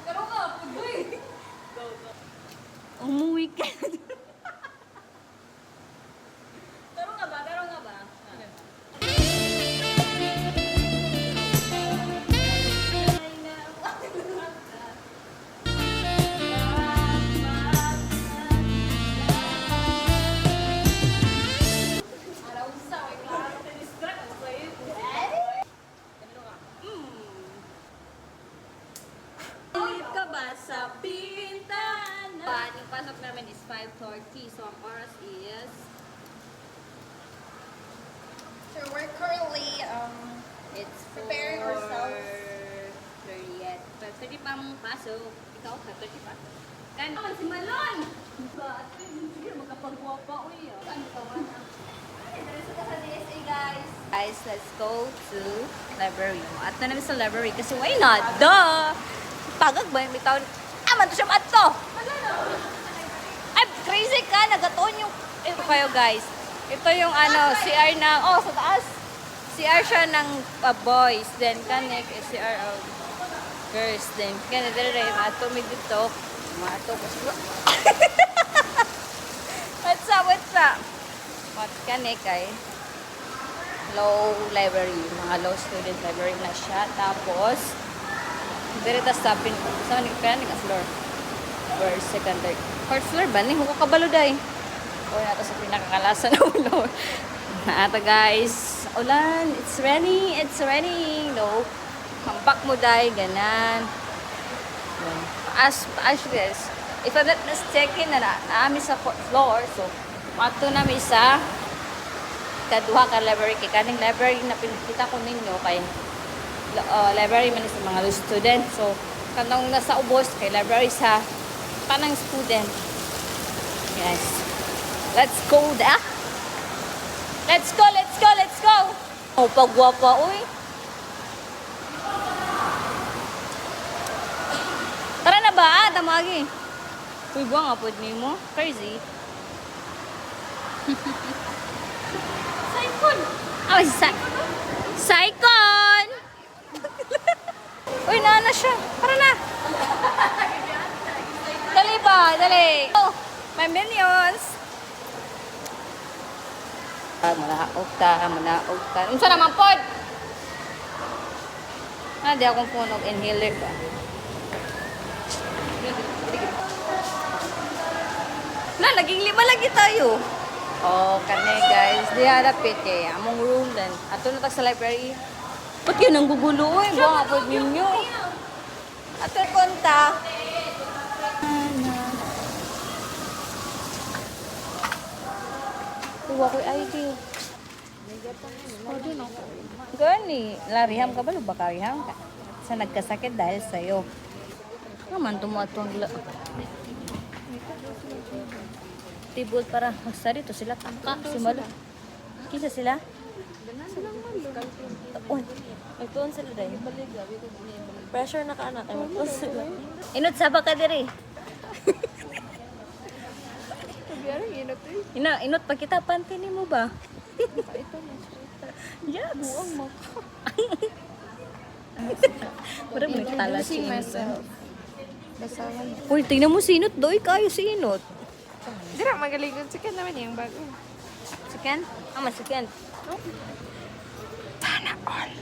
Pero nga, pugoy. Umuwi ka. Taro nga ba? Taro nga ba? Ka ba sa bintana? Yung pasok namin is 5:30. So, ang oras is... So we're currently It's Preparing ourselves. 4:30. 5:30 pa mong pasok. Ikaw, 5:30 pa. Kan naman si Malon! Ba, at sige, magkapagwapa ko yun. Ano ka ba na? Diretso ka sa DSA, guys. Guys, let's go to library. At na namin sa library kasi why not? Duh! Pagag ba yung bitaw? Aman to siya mato! Ay, crazy ka! Nagatoon yung... Ito kayo guys. Ito yung ano, CR na... Oh, sa taas! CR siya ng boys. Then, kanek is CR of girls. Then, kanek dere mato mi dito. Mato ko siya. What's up? What's up? What kanek ay? Low library. Mga low student library na siya. Tapos, direta stopin. Saan kaya nga floor? First, second, third. Fourth floor ba? Hindi ko kabalo dahi. O nato sa pinakakalasa ng floor. Naata guys. Ulan. It's raining. It's raining. No. Hampak mo dahi. Ganan. As this. If I'm not mistaken na naami sa fourth floor. So, mato namin sa kaduha ka library. Kaning library na pinakita ko ninyo kay library man sa mga student. So, kanang nasa ubos kay library sa panang student. Yes. Let's go da. Let's go, let's go, let's go. Oh, pagwapa, uy. Tara na ba? Damagi. Uy, buwang apod ni mo. Crazy. Saikon. Oh, Saikon. Uy, naana siya. Para na. Dali ba? Dali. Oh, my minions. Manaog ta. Unsa naman pod? Di akong punog inhaler ba? Na, naging 5 lagi tayo. Oh, kane guys. Di harapit eh. Among room din. Ato na sa library. Ba't yun ang gugulo eh? Buwang apod ninyo. Ato konta. Tuwa ko'y ID. Gani. Lariham ka ba? Baka riham ka. Sa nagkasakit dahil sa'yo. Naman tumatong tibod para magsari to sila tangka si Malo. Kisa sila? Uy, magtuon sila dahil. Pressure na ka anak. Ay magtuon sila. Inot saba ka diri. Inot pa kita pantini mo ba? Yes. Buang mo. Parang may tala si myself. Uy, tingnan mo si Inot. Doy kayo si Inot. Dira, magalingon. Chicken naman yung bago. Chicken? Ama chicken. Sana all.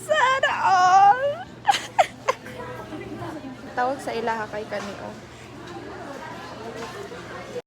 Sana all. Tawag sa ilaha kay kanio.